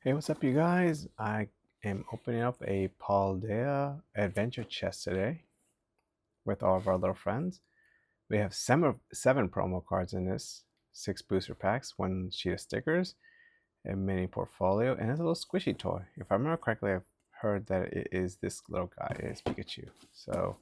Hey, what's up, you guys? I am opening up a Paldea adventure chest today with all of our little friends. We have seven promo cards in this, 6 booster packs, 1 sheet of stickers, a mini portfolio, and it's a little squishy toy. If I remember correctly, I've heard that it is this little guy. It is Pikachu. So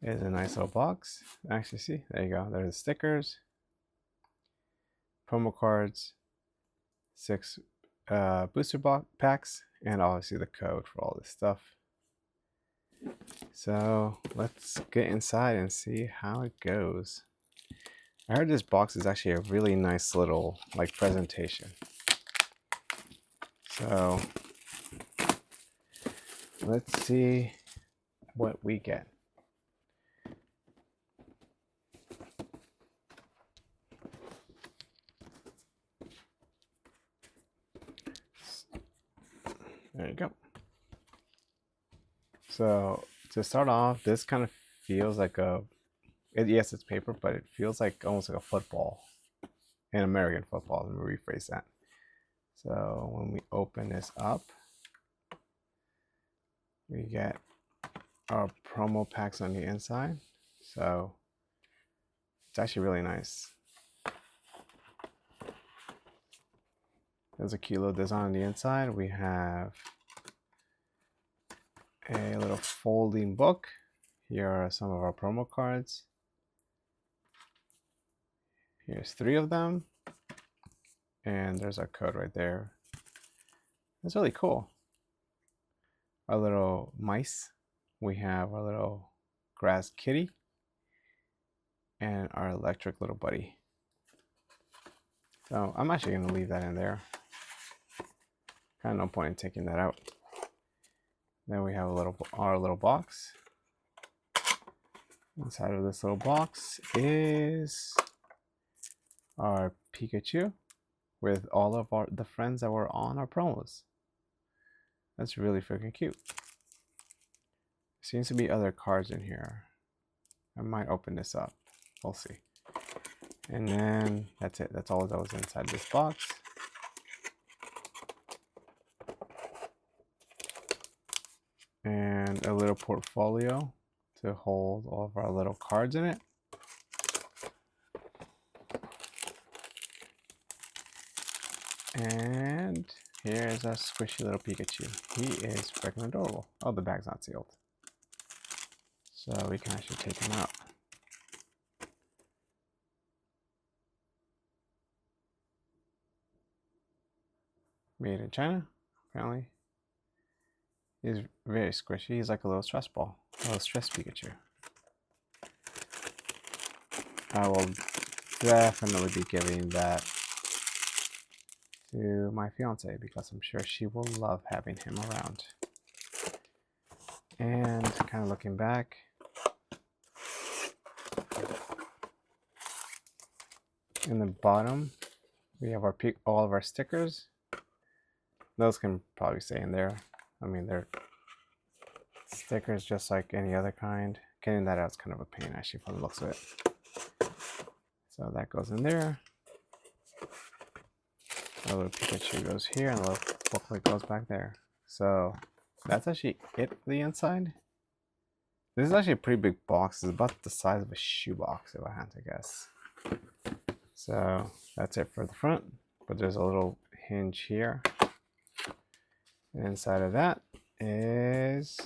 it is a nice little box. Actually, see, there you go. There's the stickers, promo cards, 6 booster packs, and obviously the code for all this stuff. So let's get inside and see how it goes. I heard this box is actually a really nice little presentation. So let's see what we get. There you go. So to start off, this kind of feels like yes, it's paper, but it feels like almost like a football, an American football. Let me rephrase that. So when we open this up, we get our promo packs on the inside. So it's actually really nice. There's a cute little design on the inside. We have a little folding book. Here are some of our promo cards. Here's 3 of them. And there's our code right there. It's really cool. Our little mice. We have our little grass kitty. And our electric little buddy. So I'm actually going to leave that in there. Kind of no point in taking that out. Then we have our little box. Inside of this little box is our Pikachu with all of the friends that were on our promos. That's really freaking cute. Seems to be other cards in here. I might open this up. We'll see. And then that's it. That's all that was inside this box. And a little portfolio to hold all of our little cards in it. And here's our squishy little Pikachu. He is freaking adorable. Oh, the bag's not sealed. So we can actually take him out. Made in China, apparently. He's very squishy. He's like a little stress ball. A little stress Pikachu. I will definitely be giving that to my fiance because I'm sure she will love having him around. And kind of looking back, in the bottom we have all of our stickers. Those can probably stay in there. I mean, they're stickers just like any other kind. Getting that out is kind of a pain actually from the looks of it. So that goes in there. A little Pikachu goes here, and a little booklet goes back there. So that's actually it for the inside. This is actually a pretty big box. It's about the size of a shoebox, if I had to guess. So that's it for the front. But there's a little hinge here. And inside of that is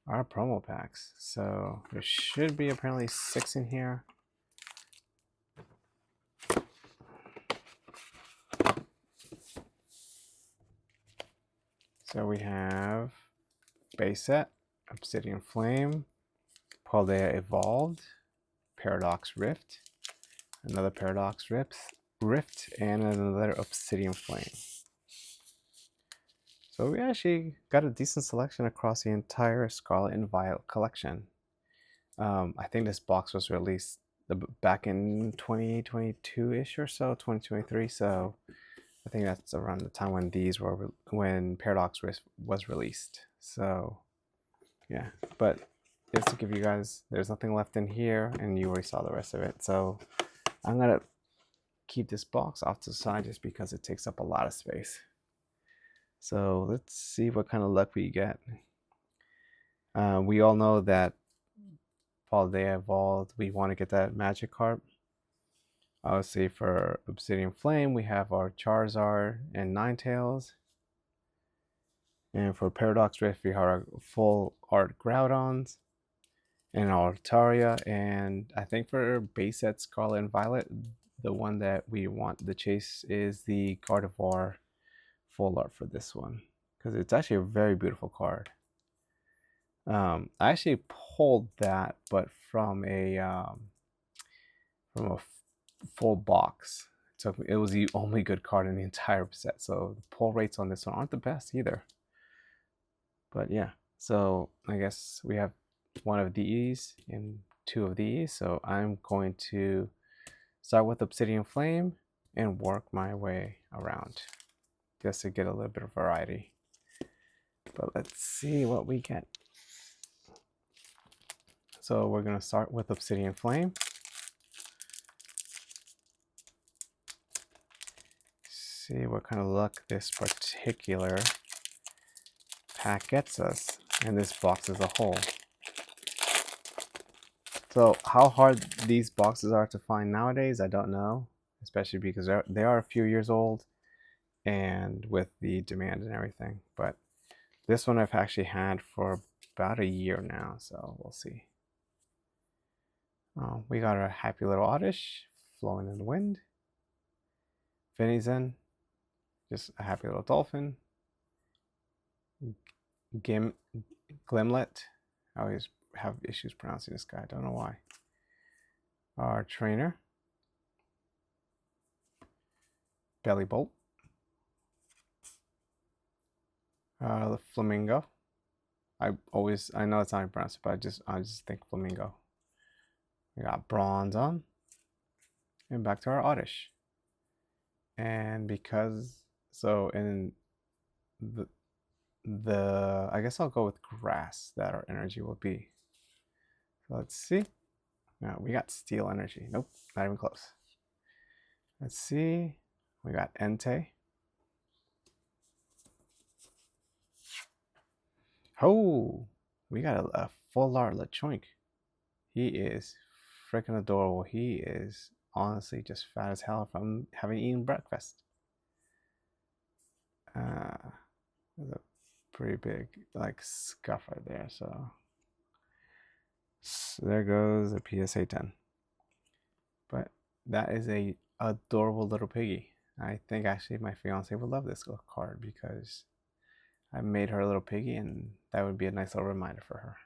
our promo packs. So there should be apparently 6 in here. So we have base set, Obsidian Flame, Paldea Evolved, Paradox Rift, another Paradox Rift, and another Obsidian Flame. So we actually got a decent selection across the entire Scarlet and Violet collection. I think this box was released back in 2022-ish or so, 2023. So I think that's around the time when Paradox Rift was released. So yeah, but just to give you guys, there's nothing left in here, and you already saw the rest of it. So I'm gonna keep this box off to the side just because it takes up a lot of space. So let's see what kind of luck we get. We all know that Paldea evolved. We want to get that magic card. Obviously, for Obsidian Flame, we have our Charizard and Ninetales. And for Paradox Rift, we have our full art Groudons and our Altaria. And I think for base set Scarlet and Violet, the one that we want the chase is the Gardevoir full art for this one, because it's actually a very beautiful card. I actually pulled that, but from a full box. So it was the only good card in the entire set. So the pull rates on this one aren't the best either. But yeah, so I guess we have one of these and two of these. So I'm going to start with Obsidian Flame and work my way around just to get a little bit of variety. But let's see what we get. So we're going to start with Obsidian Flame. See what kind of luck this particular pack gets us, and this box as a whole. So how hard these boxes are to find nowadays, I don't know, especially because they are a few years old and with the demand and everything. But this one I've actually had for about a year now, so we'll see. We got a happy little Oddish flowing in the wind. Finizen, just a happy little dolphin. Glimlet. I always have issues pronouncing this guy. I don't know why. Our trainer. Belly Bolt. The Flamingo. I know it's not pronounced, but I just think Flamingo. We got Bronze on. And back to our Oddish. And because, so in the I guess I'll go with grass that our energy will be. So let's see. Now we got Steel Energy. Nope, not even close. Let's see. We got Entei. Oh, we got a full art Lechoink. He is freaking adorable. He is honestly just fat as hell from having eaten breakfast. There's a pretty big like scuff right there. So there goes a PSA 10. But that is a adorable little piggy. I think actually my fiance would love this little card because I made her a little piggy, and that would be a nice little reminder for her.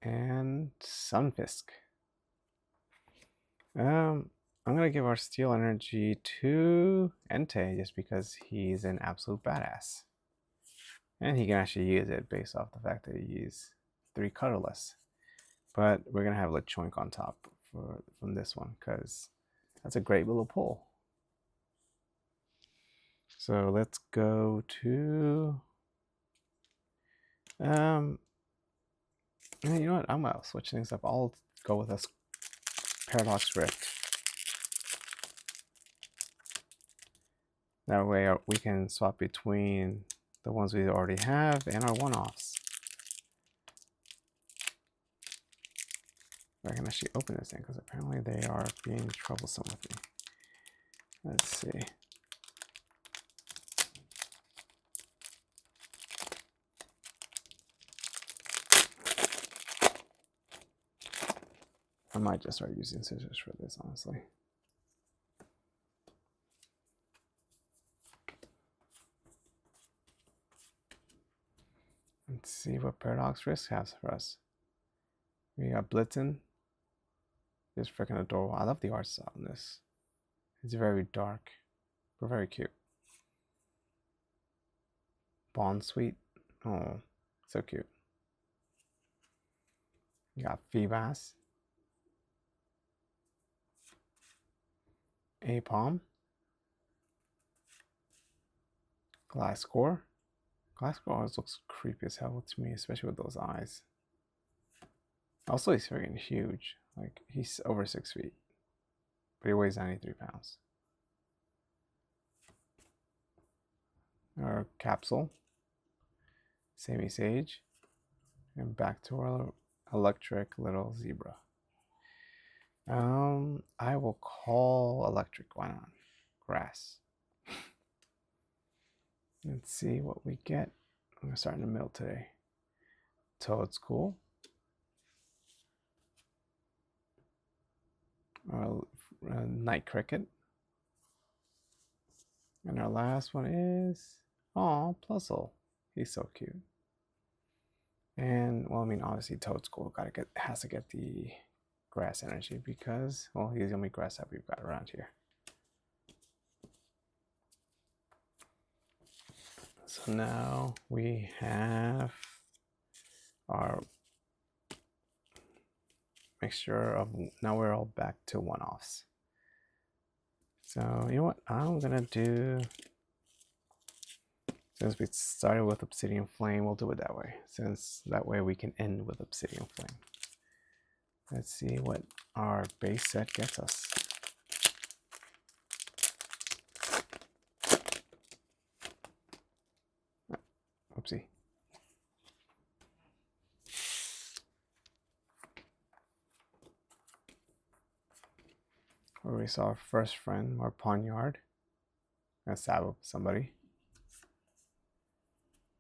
And Sunfisk. I'm gonna give our Steel Energy to Entei just because he's an absolute badass. And he can actually use it based off the fact that he's 3 colorless. But we're gonna have Lechoink on top from this one because that's a great little pull. So let's go to you know what? I'm gonna switch things up. I'll go with a Paradox Rift. That way we can swap between the ones we already have and our one-offs. I can actually open this thing because apparently they are being troublesome with me. Let's see. I might just start using scissors for this, honestly. Let's see what Paradox Risk has for us. We got Blitzen. It's freaking adorable. I love the art style on this. It's very dark, but very cute. Bond Sweet. Oh, so cute. You got Feebas. Apom. Glasgow. Glasgow always looks creepy as hell to me, especially with those eyes. Also, he's freaking huge. Like, he's over 6 feet. but he weighs 93 pounds. Our capsule, semi-sage, and back to our electric little zebra. I will call electric. Why not? Grass. Let's see what we get. I'm gonna start in the middle today. Toad's cool. Our night cricket. And our last one is, oh, Plusle. He's so cute. And well, I mean, obviously Toad's cool. Has to get the grass energy because, well, he's the only grass that we've got around here. So now we have our mixture of, now we're all back to one-offs. So you know what I'm gonna do, since we started with Obsidian Flame, we'll do it that way, since that way we can end with Obsidian Flame. Let's see what our base set gets us. Oopsie. Where we saw our first friend, our Poniard. Gonna stab up somebody.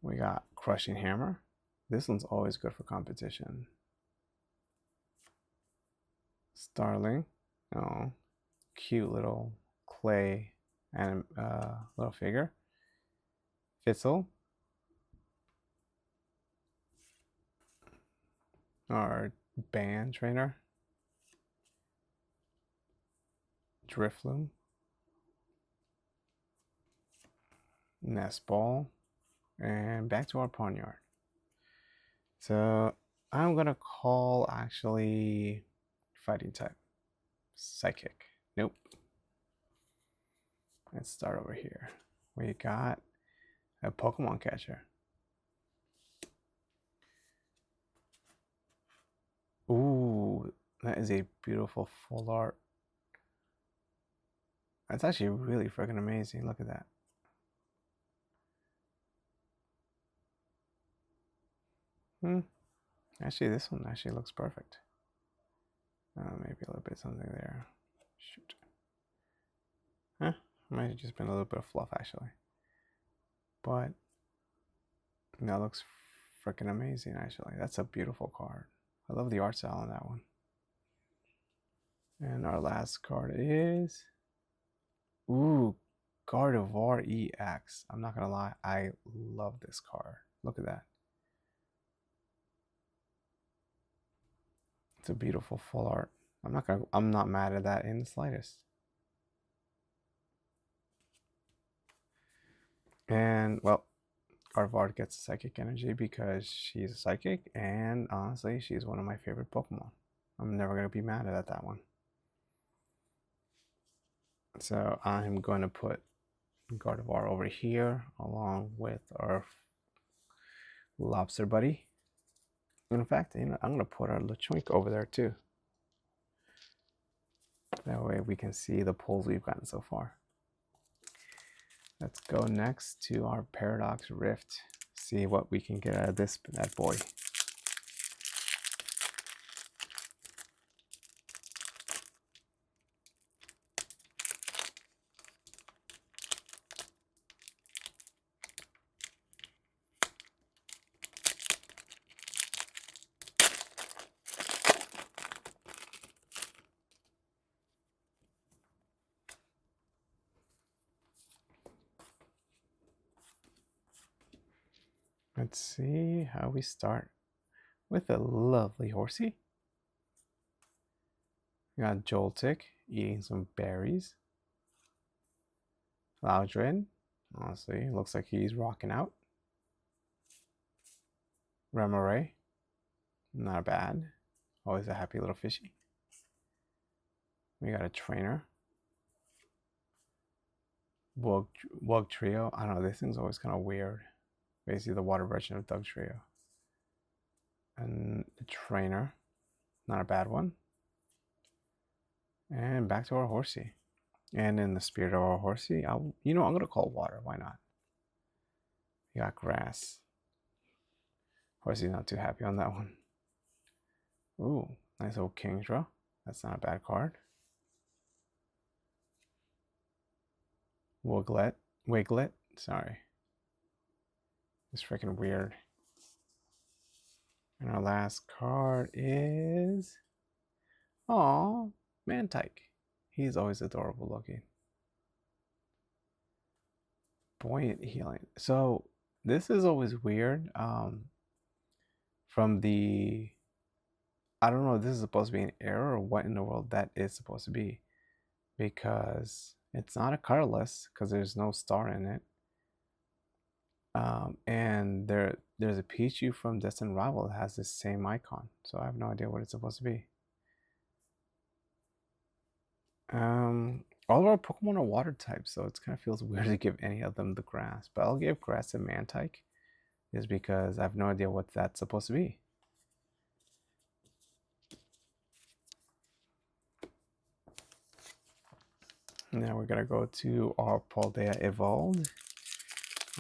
We got Crushing Hammer. This one's always good for competition. Starling. Oh, cute little clay and little figure. Fitzel. Our band trainer. Drifloon. Nest Ball. And back to our Poniard. So I'm gonna call actually fighting type. Psychic. Nope. Let's start over here. We got a Pokemon catcher. Ooh, that is a beautiful full art. That's actually really freaking amazing. Look at that. Actually, this one actually looks perfect. Maybe a little bit something there. Shoot. Huh? Might have just been a little bit of fluff actually. But that looks freaking amazing actually. That's a beautiful card. I love the art style on that one. And our last card is, ooh, Gardevoir EX. I'm not gonna lie, I love this card. Look at that. It's a beautiful full art. I'm not mad at that in the slightest. And well, Gardevoir gets psychic energy because she's a psychic, and honestly, she's one of my favorite Pokemon. I'm never gonna be mad at that one. So I'm going to put Gardevoir over here along with our lobster buddy. In fact, you know, I'm going to put our Lechonk over there too. That way we can see the pulls we've gotten so far. Let's go next to our Paradox Rift. See what we can get out of this bad boy. Let's see how we start with a lovely horsey. We got Joltik eating some berries. Loudred, honestly, looks like he's rocking out. Remoraid, not bad. Always a happy little fishy. We got a trainer. Wug Trio. I don't know, this thing's always kind of weird. Basically the water version of Doug Trio. And the trainer. Not a bad one. And back to our horsey. And in the spirit of our horsey, I'm gonna call water. Why not? You got grass. Horsey's not too happy on that one. Ooh, nice old King's draw. That's not a bad card. Wiglet. Sorry. It's freaking weird. And our last card is... Aw, Mantike. He's always adorable looking. Buoyant healing. So this is always weird. From the... I don't know if this is supposed to be an error or what in the world that is supposed to be. Because it's not a colorless, because there's no star in it. And there's a Pichu from Distant Rival that has this same icon. So I have no idea what it's supposed to be. All of our Pokemon are water types, so it kind of feels weird to give any of them the grass. But I'll give grass to Mantike, is because I have no idea what that's supposed to be. Now we're gonna go to our Paldea Evolved.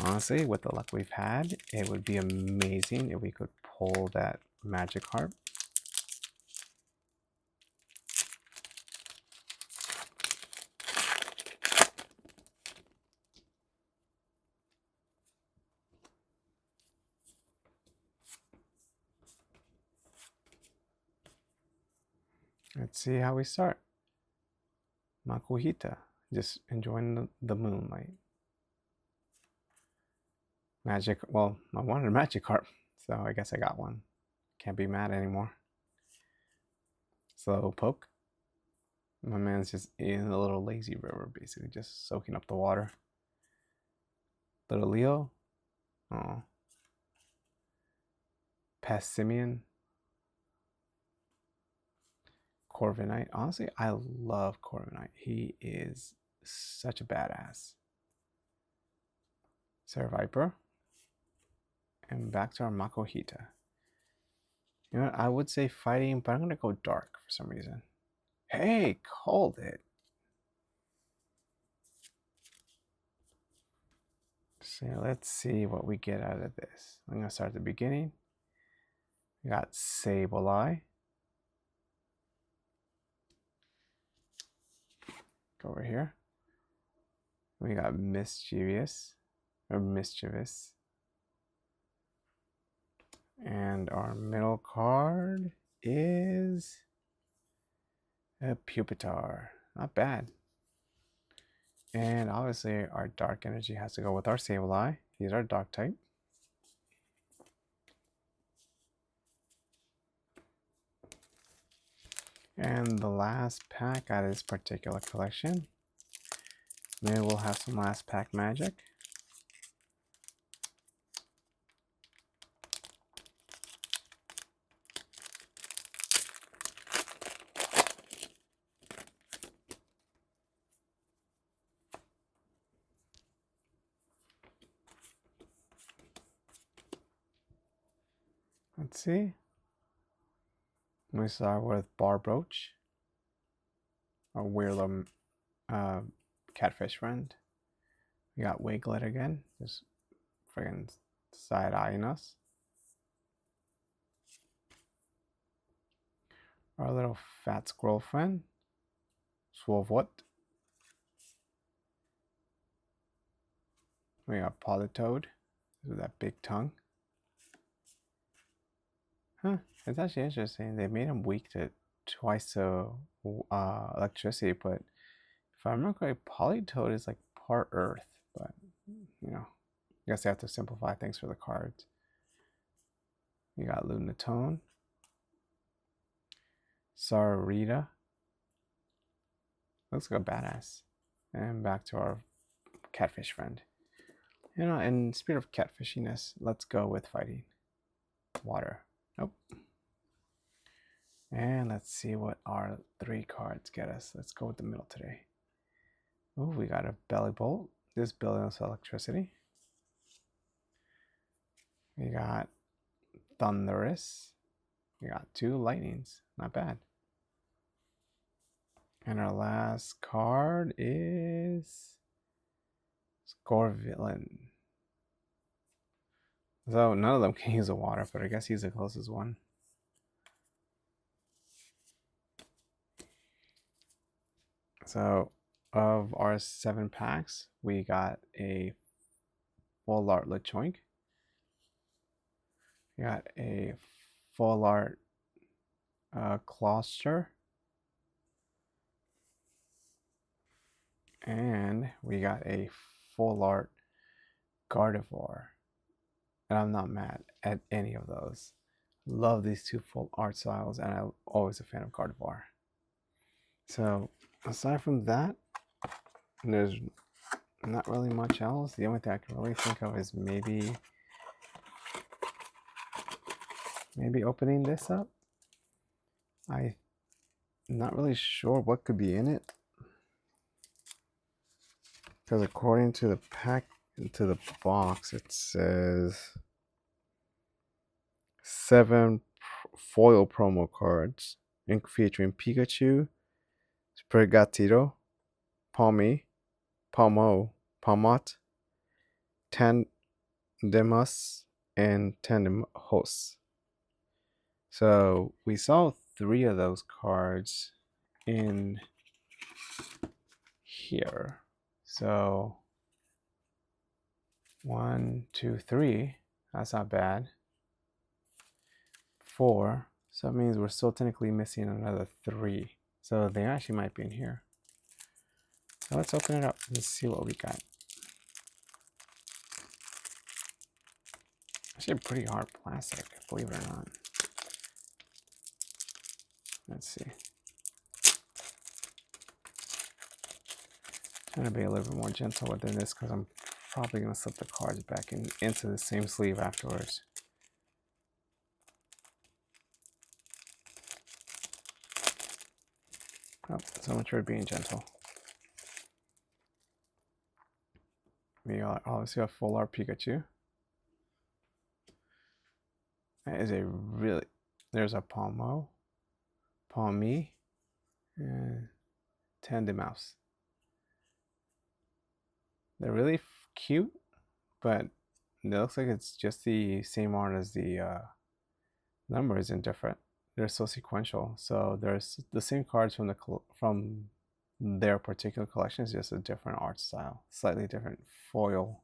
Honestly, with the luck we've had, it would be amazing if we could pull that Magikarp. Let's see how we start. Makuhita, just enjoying the moonlight. Well, I wanted a Magikarp, so I guess I got one. Can't be mad anymore. Slow poke. My man's just in a little lazy river, basically, just soaking up the water. Little Leo. Oh. Passimian. Corviknight. Honestly, I love Corviknight. He is such a badass. Viper. And back to our Makuhita. You know what? I would say fighting, but I'm going to go dark for some reason. Hey, called it. So let's see what we get out of this. I'm going to start at the beginning. We got Sableye. Go over here. We got Mischievous. And our middle card is a Pupitar. Not bad. And obviously our dark energy has to go with our Sableye. He's our dark type. And the last pack out of this particular collection. Maybe we'll have some last pack magic. Let's see. We start with Barbroach, our weird catfish friend. We got Wiglet again, just friggin' side-eyeing us. Our little fat squirrel friend, Swovwot. We got Politoed with that big tongue. Huh, it's actually interesting. They made him weak to twice the electricity, but if I remember correctly, Politoed is like part Earth, but you know, I guess they have to simplify things for the cards. We got Lunatone, Sarita. Looks like a badass. And back to our catfish friend. You know, in spirit of catfishiness, let's go with fighting. Water. Nope. And let's see what our 3 cards get us. Let's go with the middle today. Oh, we got a Belly Bolt. This building electricity. We got Thunderous. We got 2 lightnings. Not bad. And our last card is Score Villain. So none of them can use a water, but I guess he's the closest one. So of our 7 packs, we got a full art LeChoink. We got a full art Closter. And we got a full art Gardevoir. And I'm not mad at any of those. Love these two full art styles, and I'm always a fan of Gardevoir. So aside from that, there's not really much else. The only thing I can really think of is maybe opening this up. I'm not really sure what could be in it, because according to the pack, to the box, it says 7 foil promo cards featuring Pikachu, Sprigatito, Palmy, Palmot, Tandemus, and Tandemhos. So we saw 3 of those cards in here. So 1, 2, 3. That's not bad. 4. So that means we're still technically missing another 3. So they actually might be in here. So let's open it up. Let's see what we got. Actually, pretty hard plastic, believe it or not. Let's see. Trying to be a little bit more gentle within this because I'm probably going to slip the cards back into the same sleeve afterwards. Oh, so much for being gentle. We got obviously a full art Pikachu. That is a really, there's a Palmy, and Tandemaus. They're really cute, but it looks like it's just the same art as the number isn't different. They're so sequential, so there's the same cards from their particular collection. It's just a different art style, slightly different foil.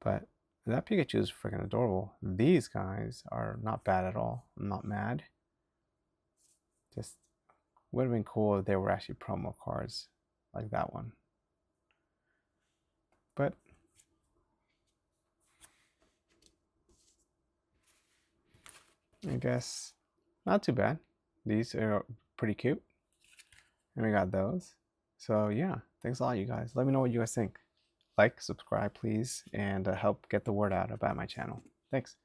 But that Pikachu is freaking adorable. These guys are not bad at all. I'm not mad. Just would have been cool if they were actually promo cards like that one. But I guess not too bad. These are pretty cute. And we got those. So yeah, thanks a lot, you guys. Let me know what you guys think. Like, subscribe, please, and help get the word out about my channel. Thanks.